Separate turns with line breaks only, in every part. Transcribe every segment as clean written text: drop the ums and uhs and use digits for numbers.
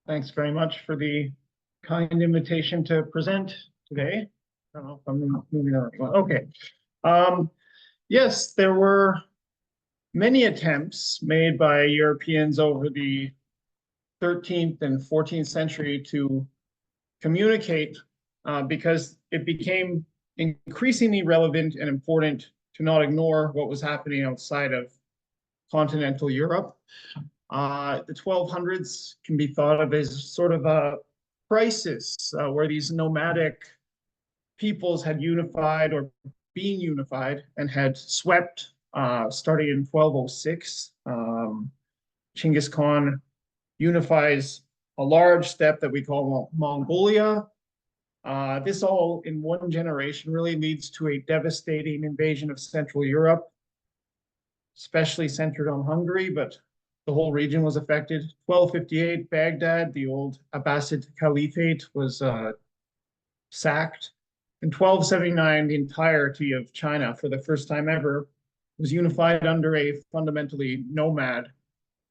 Thanks very much for the kind invitation to present today. I don't know if I'm moving on. Okay. Um, yes, there were many attempts made by Europeans over the 13th and 14th century to communicate because it became increasingly relevant and important to not ignore what was happening outside of continental Europe. The 1200s can be thought of as sort of a crisis where these nomadic peoples had unified or being unified and had swept starting in 1206. Chinggis Khan unifies a large steppe that we call Mongolia. This all in one generation really leads to a devastating invasion of Central Europe, especially centered on Hungary, but the whole region was affected. 1258, Baghdad, the old Abbasid Caliphate, was sacked. In 1279, the entirety of China, for the first time ever, was unified under a fundamentally nomad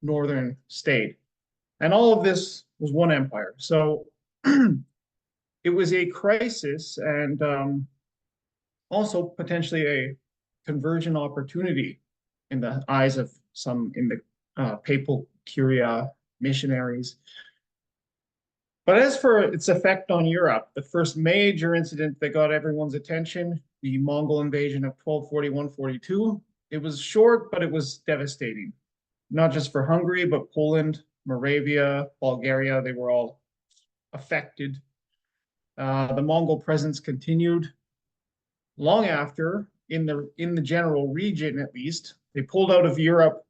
northern state. And all of this was one empire. So it was a crisis and also potentially a conversion opportunity in the eyes of some in the papal curia missionaries. But as for its effect on Europe, the first major incident that got everyone's attention, the Mongol invasion of 1241-42, it was short, but it was devastating. Not just for Hungary, but Poland, Moravia, Bulgaria, they were all affected. The Mongol presence continued long after, in the general region at least. They pulled out of Europe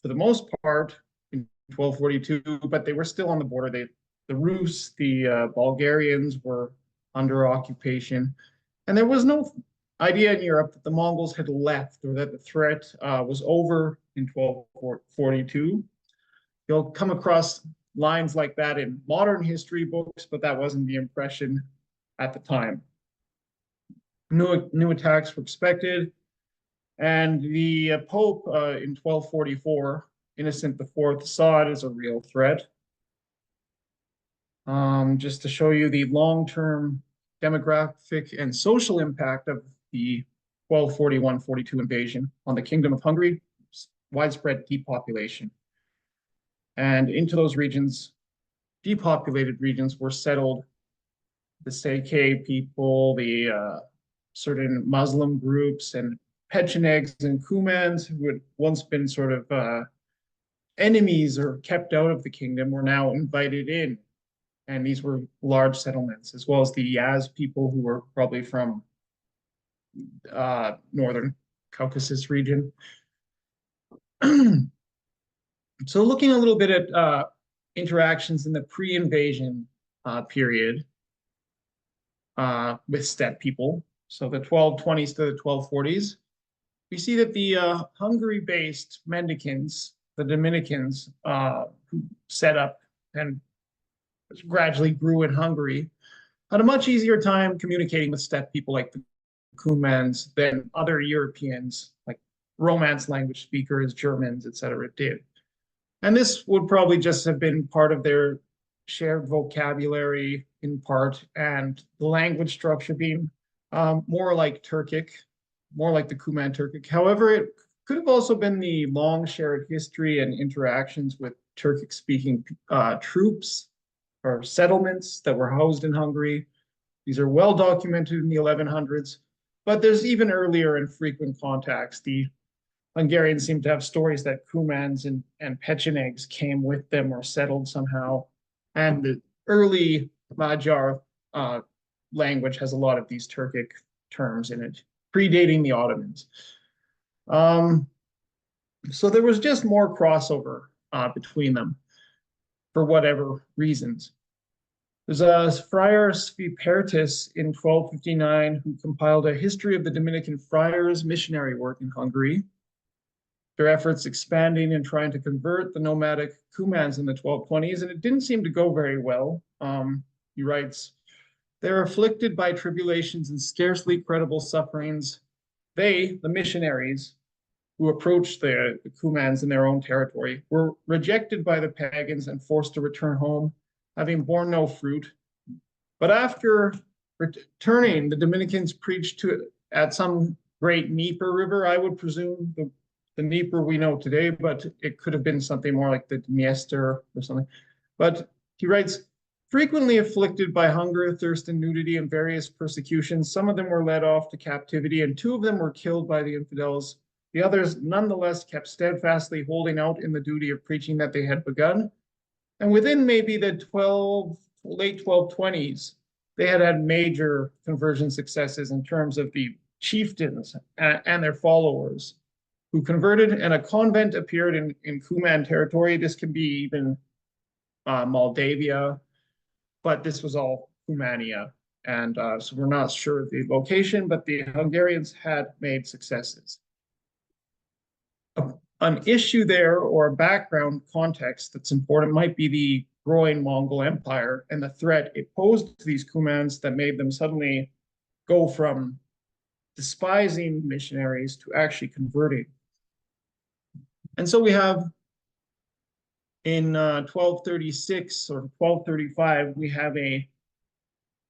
for the most part in 1242, but they were still on the border. The Rus, the Bulgarians were under occupation, and there was no idea in Europe that the Mongols had left or that the threat was over in 1242. You'll come across lines like that in modern history books, but that wasn't the impression at the time. New attacks were expected, and the Pope in 1244, Innocent IV, saw it as a real threat. Just to show you the long-term demographic and social impact of the 1241-42 invasion on the Kingdom of Hungary, widespread depopulation. And into those regions, depopulated regions, were settled the Seke people, the certain Muslim groups, and Pechenegs and Cumans, who had once been sort of enemies or kept out of the kingdom, were now invited in. And these were large settlements, as well as the Yaz people, who were probably from northern Caucasus region. So looking a little bit at interactions in the pre-invasion period with steppe people, so the 1220s to the 1240s, we see that the Hungary-based mendicants, the Dominicans, who set up and gradually grew in Hungary, had a much easier time communicating with steppe people like the Cumans than other Europeans, like Romance language speakers, Germans, etc., did. And this would probably just have been part of their shared vocabulary in part, and the language structure being more like Turkic, more like the Cuman Turkic. However, it could have also been the long shared history and interactions with Turkic-speaking troops or settlements that were housed in Hungary. These are well documented in the 1100s, but there's even earlier and frequent contacts. The Hungarians seem to have stories that Cumans and Pechenegs came with them or settled somehow. And the early Magyar language has a lot of these Turkic terms in it, predating the Ottomans. So there was just more crossover between them for whatever reasons. There's a Friar Svipertus in 1259 who compiled a history of the Dominican friars' missionary work in Hungary. Their efforts expanding and trying to convert the nomadic Cumans in the 1220s, and it didn't seem to go very well. He writes, "They're afflicted by tribulations and scarcely credible sufferings. They, the missionaries, who approached the Cumans in their own territory, were rejected by the pagans and forced to return home. having borne no fruit. But after returning, the Dominicans preached at some great Dnieper river, I would presume, the Dnieper we know today, but it could have been something more like the Dniester or something. But he writes, frequently afflicted by hunger, thirst, and nudity, and various persecutions, some of them were led off to captivity, and 2 of them were killed by the infidels. The others nonetheless kept steadfastly holding out in the duty of preaching that they had begun. And within maybe the late 1220s, they had major conversion successes in terms of the chieftains and their followers who converted, and a convent appeared in Cuman territory. This can be even Moldavia, but this was all Cumania. And so we're not sure of the location, but the Hungarians had made successes. An issue there, or a background context that's important, might be the growing Mongol Empire and the threat it posed to these Cumans that made them suddenly go from despising missionaries to actually converting. And so we have in 1236 or 1235, we have a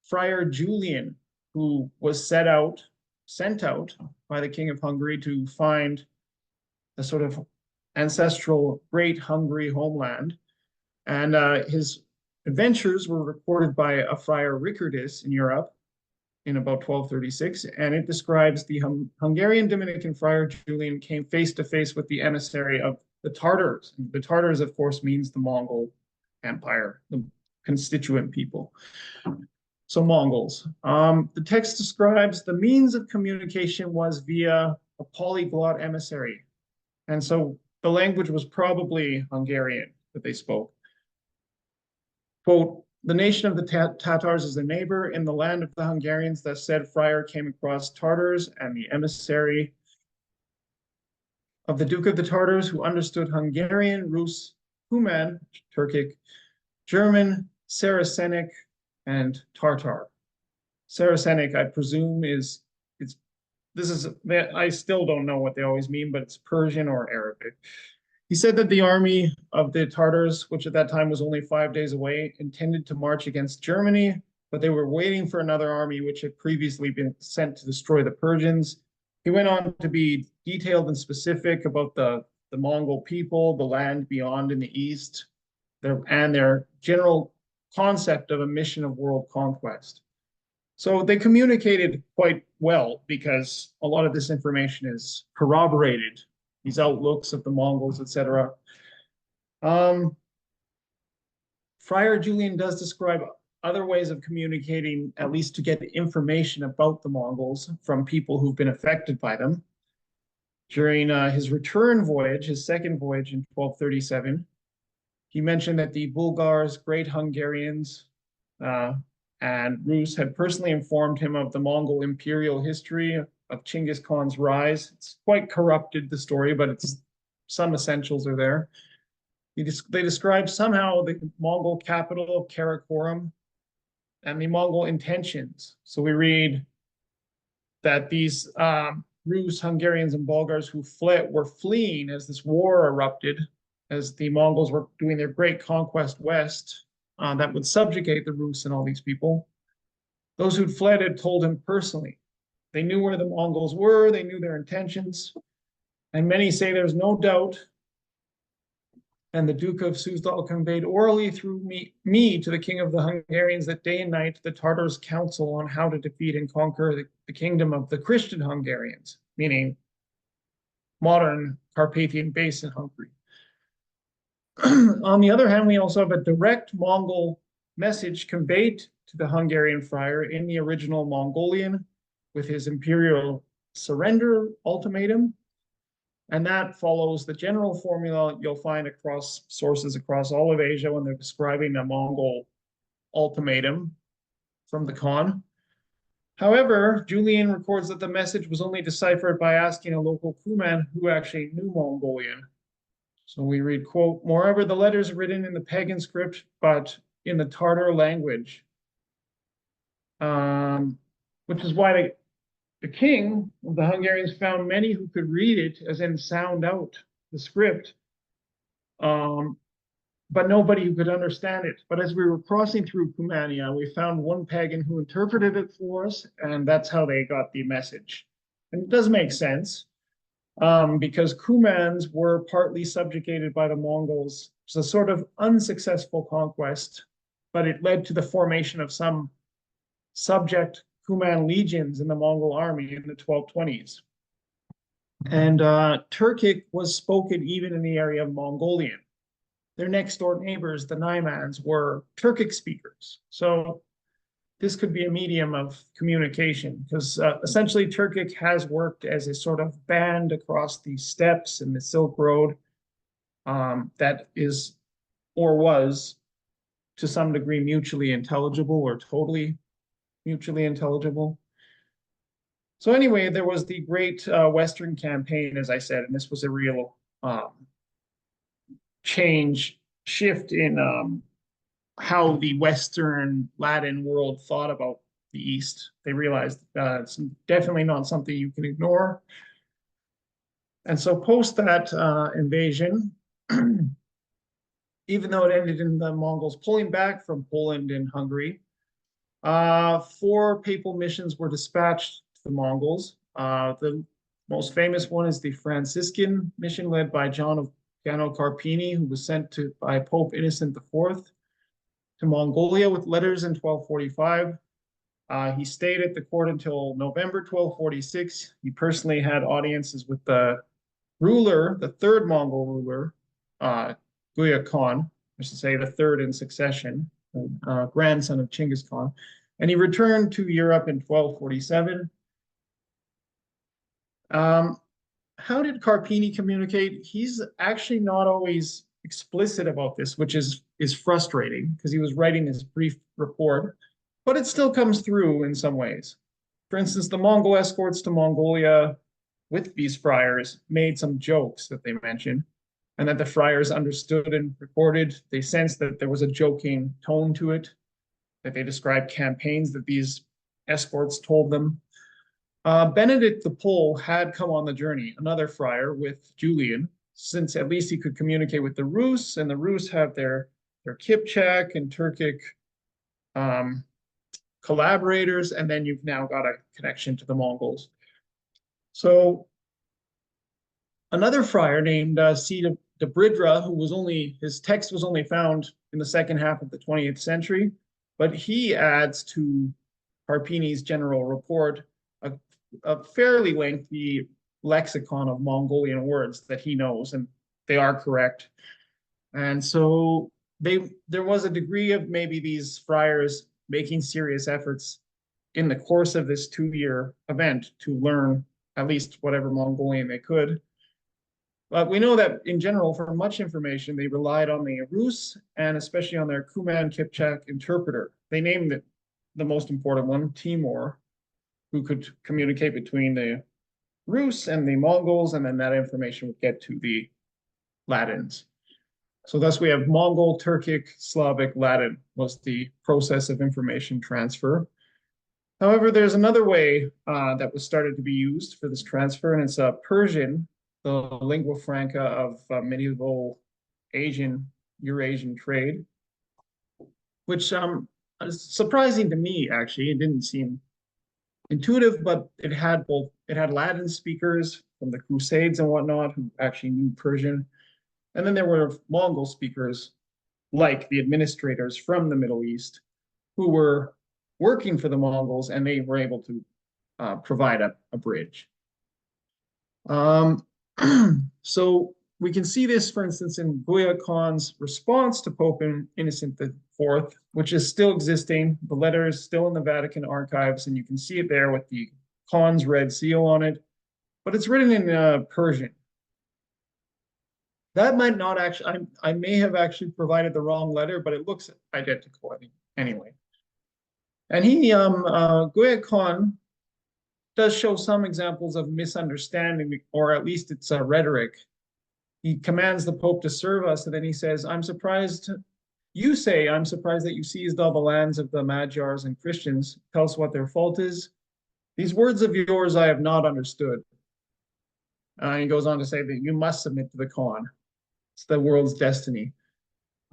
Friar Julian who was sent out by the King of Hungary to find a sort of ancestral Great Hungary homeland. And his adventures were recorded by a Friar Ricardus in Europe in about 1236, and it describes the Hungarian Dominican Friar Julian came face to face with the emissary of the Tartars. The Tartars, of course, means the Mongol Empire, the constituent people. So Mongols. The text describes the means of communication was via a polyglot emissary. And so the language was probably Hungarian that they spoke. Quote, the nation of the Tatars is a neighbor. In the land of the Hungarians, the said friar came across Tartars, and the emissary of the Duke of the Tartars, who understood Hungarian, Rus, Cuman, Turkic, German, Saracenic, and Tartar. Saracenic, I presume, I still don't know what they always mean, but it's Persian or Arabic. He said that the army of the Tartars, which at that time was only 5 days away, intended to march against Germany, but they were waiting for another army which had previously been sent to destroy the Persians. He went on to be detailed and specific about the Mongol people, the land beyond in the east, and their general concept of a mission of world conquest. So they communicated quite well because a lot of this information is corroborated, these outlooks of the Mongols, etc. Friar Julian does describe other ways of communicating, at least to get information about the Mongols from people who've been affected by them. During his return voyage, his second voyage in 1237, he mentioned that the Bulgars, Great Hungarians, and Rus had personally informed him of the Mongol imperial history of Genghis Khan's rise. It's quite corrupted, the story, but some essentials are there. They describe somehow the Mongol capital of Karakorum and the Mongol intentions. So we read that these Rus, Hungarians, and Bulgars who were fleeing as this war erupted, as the Mongols were doing their great conquest west that would subjugate the Rus and all these people. Those who'd fled had told him personally. They knew where the Mongols were, they knew their intentions, and many say there's no doubt. And the Duke of Suzdal conveyed orally through me to the king of the Hungarians that day and night the Tartars counsel on how to defeat and conquer the kingdom of the Christian Hungarians, meaning modern Carpathian Basin Hungary. On the other hand, we also have a direct Mongol message conveyed to the Hungarian friar in the original Mongolian with his imperial surrender ultimatum. And that follows the general formula you'll find across sources across all of Asia when they're describing a Mongol ultimatum from the Khan. However, Julian records that the message was only deciphered by asking a local Cuman who actually knew Mongolian. So we read, quote, moreover, the letters are written in the pagan script, but in the Tartar language, which is why the king of the Hungarians found many who could read it, as in sound out the script, but nobody who could understand it. But as we were crossing through Cumania, we found one pagan who interpreted it for us, and that's how they got the message. And it does make sense, because Cumans were partly subjugated by the Mongols. It's a sort of unsuccessful conquest, but it led to the formation of some subject Cuman legions in the Mongol army in the 1220s. And Turkic was spoken even in the area of Mongolian. Their next door neighbors, the Naimans, were Turkic speakers. So this could be a medium of communication, because essentially Turkic has worked as a sort of band across the steppes and the Silk Road, that is, or was, to some degree mutually intelligible or totally mutually intelligible. So anyway, there was the Great Western Campaign, as I said, and this was a real shift in how the Western Latin world thought about the East. They realized it's definitely not something you can ignore. And so post that invasion, even though it ended in the Mongols pulling back from Poland and Hungary, 4 papal missions were dispatched to the Mongols. The most famous one is the Franciscan mission led by John of Gano Carpini, who was sent by Pope Innocent IV to Mongolia with letters in 1245. He stayed at the court until November 1246. He personally had audiences with the ruler, the third Mongol ruler, Guya Khan, I should say the third in succession, grandson of Chinggis Khan. And he returned to Europe in 1247. How did Carpini communicate? He's actually not always explicit about this, which is frustrating, because he was writing this brief report, but it still comes through in some ways. For instance, the Mongol escorts to Mongolia with these friars made some jokes that they mentioned, and that the friars understood and recorded. They sensed that there was a joking tone to it, that they described campaigns that these escorts told them. Benedict the Pole had come on the journey, another friar with Julian, since at least he could communicate with the Rus, and the Rus have their Qipchaq and Turkic collaborators, and then you've now got a connection to the Mongols. So another friar named C. de Bridra, his text was only found in the second half of the 20th century, but he adds to Carpini's general report a fairly lengthy lexicon of Mongolian words that he knows, and they are correct. And so there was a degree of maybe these friars making serious efforts in the course of this 2-year event to learn at least whatever Mongolian they could. But we know that in general, for much information, they relied on the Rus and especially on their Cuman-Qipchaq interpreter. They named it the most important one, Timur, who could communicate between the Rus and the Mongols, and then that information would get to the Latins. So thus we have Mongol, Turkic, Slavic, Latin was the process of information transfer. However, there's another way that was started to be used for this transfer, and it's Persian, the lingua franca of medieval Eurasian trade, which is surprising to me, actually. It didn't seem intuitive, but it had Latin speakers from the Crusades and whatnot who actually knew Persian. And then there were Mongol speakers, like the administrators from the Middle East, who were working for the Mongols, and they were able to provide a bridge. So we can see this, for instance, in Guya Khan's response to Pope Innocent IV, which is still existing. The letter is still in the Vatican archives, and you can see it there with the Khan's red seal on it, but it's written in Persian. That might not actually, I may have actually provided the wrong letter, but it looks identical anyway. And Guya Khan does show some examples of misunderstanding, or at least it's rhetoric. He commands the Pope to serve us, and then he says, I'm surprised that you seized all the lands of the Magyars and Christians. Tell us what their fault is. These words of yours I have not understood. He goes on to say that you must submit to the Khan. It's the world's destiny.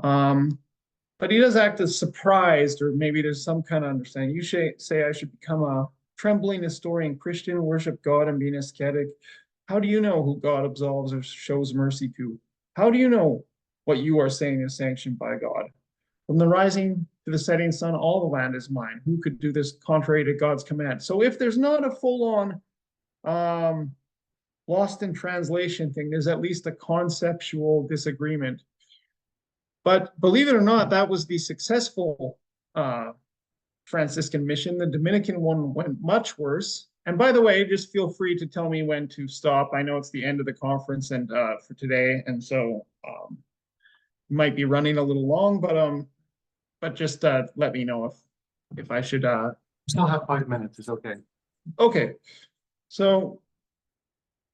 But he does act as surprised, or maybe there's some kind of understanding. You say I should become a trembling historian Christian, worship God and be an ascetic. How do you know who God absolves or shows mercy to? How do you know what you are saying is sanctioned by God? From the rising to the setting sun, all the land is mine. Who could do this contrary to God's command? So if there's not a full-on lost in translation thing, there's at least a conceptual disagreement. But believe it or not, that was the successful Franciscan mission. The Dominican one went much worse. And by the way, just feel free to tell me when to stop. I know it's the end of the conference and for today, and so might be running a little long, but just let me know if I should.
Still have 5 minutes. It's okay.
Okay, so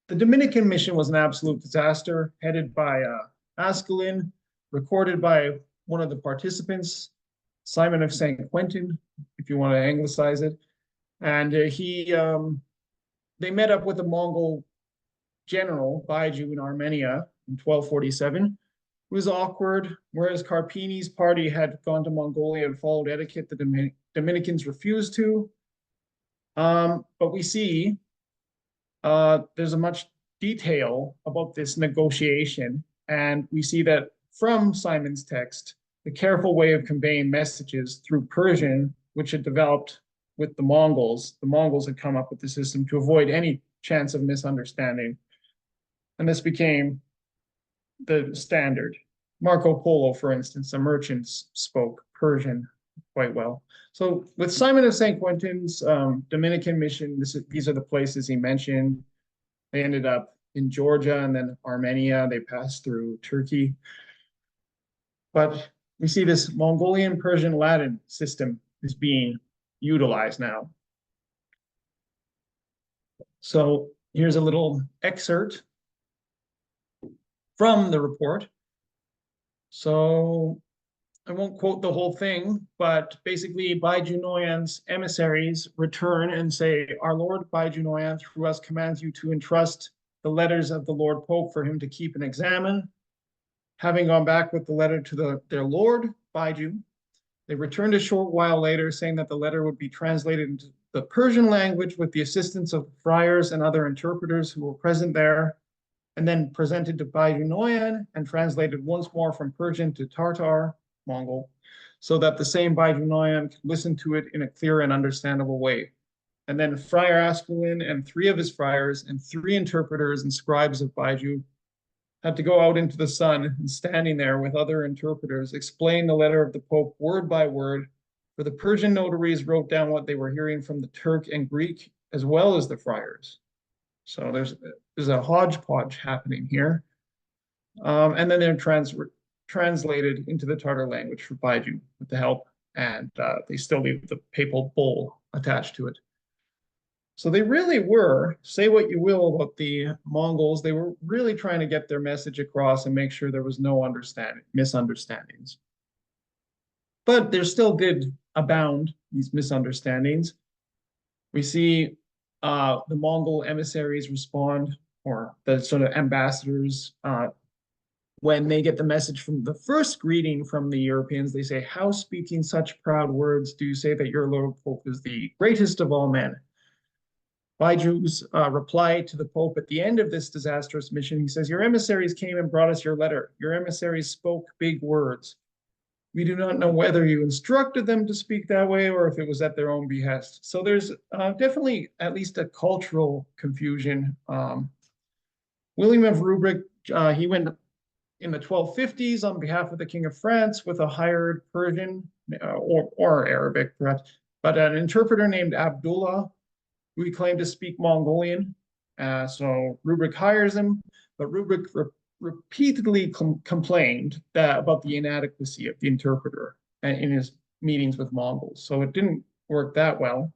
the Dominican mission was an absolute disaster, headed by Askelin, recorded by one of the participants, Simon of St. Quentin, if you want to anglicize it. And they met up with a Mongol general, Baiju, in Armenia in 1247. It was awkward. Whereas Carpini's party had gone to Mongolia and followed etiquette, the Dominicans refused to. But we see there's a much detail about this negotiation. And we see that from Simon's text, the careful way of conveying messages through Persian, which had developed with the Mongols had come up with the system to avoid any chance of misunderstanding. And this became the standard. Marco Polo, for instance, a merchant, spoke Persian quite well. So with Simon of St. Quentin's Dominican mission, these are the places he mentioned. They ended up in Georgia and then Armenia. They passed through Turkey. But we see this Mongolian Persian Latin system is being utilized now. So here's a little excerpt from the report. So I won't quote the whole thing, but basically Baiju Noyan's emissaries return and say, our Lord Baiju Noyan through us commands you to entrust the letters of the Lord Pope for him to keep and examine. Having gone back with the letter to their Lord Baiju, they returned a short while later saying that the letter would be translated into the Persian language with the assistance of friars and other interpreters who were present there, and then presented to Baiju Noyan and translated once more from Persian to Tartar, Mongol, so that the same Baiju Noyan could listen to it in a clear and understandable way. And then Friar Askelin and 3 of his friars and 3 interpreters and scribes of Baiju had to go out into the sun and standing there with other interpreters, explain the letter of the Pope word by word, for the Persian notaries wrote down what they were hearing from the Turk and Greek, as well as the friars. So there's a hodgepodge happening here. And then they're translated into the Tartar language for Baiju with the help, and they still leave the papal bull attached to it. So they really were, say what you will about the Mongols, they were really trying to get their message across and make sure there was no misunderstandings. But there still did abound these misunderstandings. We see the Mongol emissaries respond, or the sort of ambassadors, when they get the message from the first greeting from the Europeans, they say, how speaking such proud words do you say that your Lord Pope is the greatest of all men? Baiju's reply to the Pope at the end of this disastrous mission, he says, your emissaries came and brought us your letter. Your emissaries spoke big words. We do not know whether you instructed them to speak that way or if it was at their own behest. So there's definitely at least a cultural confusion. William of Rubric, he went in the 1250s on behalf of the King of France with a hired Persian or Arabic, perhaps, but an interpreter named Abdullah, who he claimed to speak Mongolian. So Rubric hires him, but Rubric repeatedly complained about the inadequacy of the interpreter in his meetings with Mongols. So it didn't work that well.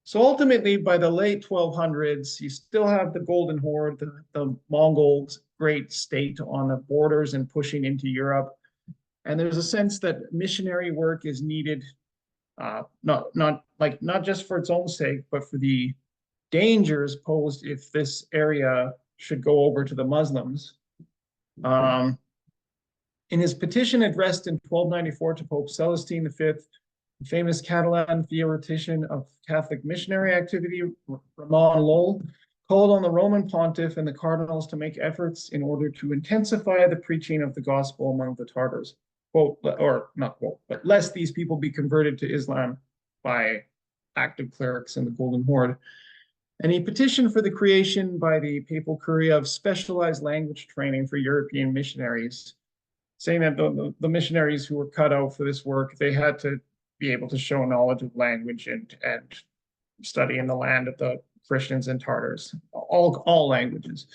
So ultimately, by the late 1200s, you still have the Golden Horde, the Mongols' great state on the borders and pushing into Europe. And there's a sense that missionary work is needed, not just for its own sake, but for the dangers posed if this area should go over to the Muslims. In his petition addressed in 1294 to Pope Celestine V, the famous Catalan theoretician of Catholic missionary activity, Ramon Llull, called on the Roman pontiff and the cardinals to make efforts in order to intensify the preaching of the gospel among the Tartars. Quote, or not quote, but lest these people be converted to Islam by active clerics in the Golden Horde. And he petitioned for the creation by the papal curia of specialized language training for European missionaries, saying that the missionaries who were cut out for this work, they had to be able to show knowledge of language and study in the land of the Christians and Tartars, all languages.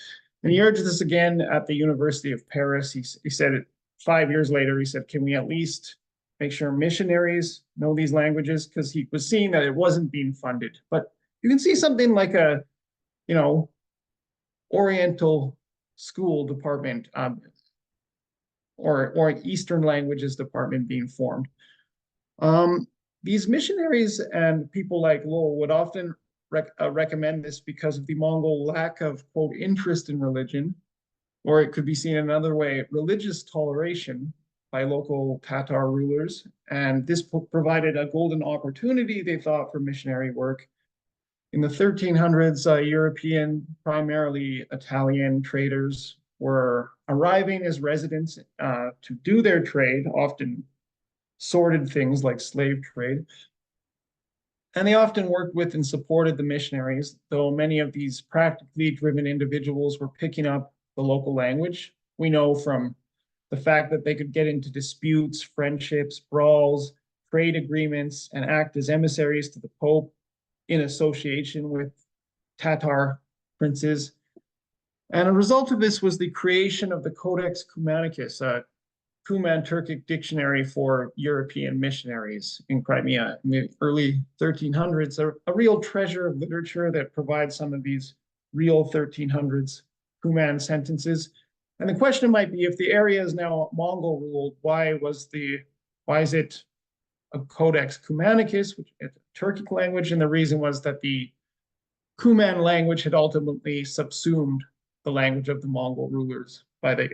And he urged this again at the University of Paris. He said it 5 years later, he said, can we at least make sure missionaries know these languages? Because he was seeing that it wasn't being funded. But you can see something like a, Oriental school department or Eastern languages department being formed. These missionaries and people like Lowell would often recommend this because of the Mongol lack of, quote, interest in religion, or it could be seen another way, religious toleration by local Tatar rulers. And this provided a golden opportunity, they thought, for missionary work. In the 1300s, European, primarily Italian traders were arriving as residents to do their trade, often sordid things like slave trade. And they often worked with and supported the missionaries, though many of these practically driven individuals were picking up the local language. We know from the fact that they could get into disputes, friendships, brawls, trade agreements, and act as emissaries to the Pope in association with Tatar princes. And a result of this was the creation of the Codex Cumanicus, a Cuman-Turkic dictionary for European missionaries in Crimea in the early 1300s, a real treasure of literature that provides some of these real 1300s Cuman sentences. And the question might be, if the area is now Mongol ruled, why is it a Codex Cumanicus, which is a Turkic language? And the reason was that the Cuman language had ultimately subsumed the language of the Mongol rulers by the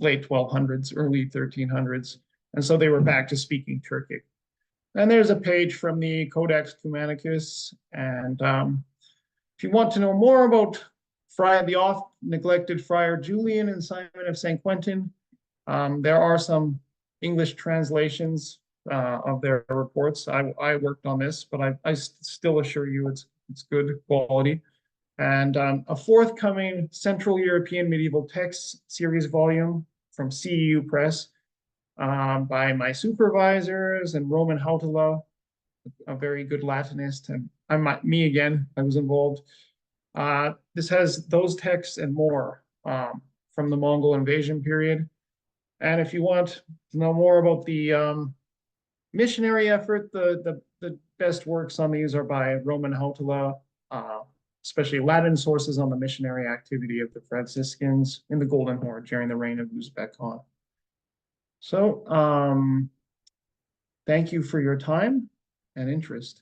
late 1200s, early 1300s. And so they were back to speaking Turkic. And there's a page from the Codex Cumanicus. And if you want to know more about the oft-neglected Friar Julian and Simon of St. Quentin, there are some English translations of their reports. I worked on this, but I still assure you it's good quality. And a forthcoming Central European Medieval Texts series volume from CEU Press by my supervisors and Roman Hautala, a very good Latinist, and me again, I was involved. This has those texts and more from the Mongol invasion period. And if you want to know more about the missionary effort, the best works on these are by Roman Hautala, especially Latin sources on the missionary activity of the Franciscans in the Golden Horde during the reign of Uzbek Khan. So thank you for your time and interest.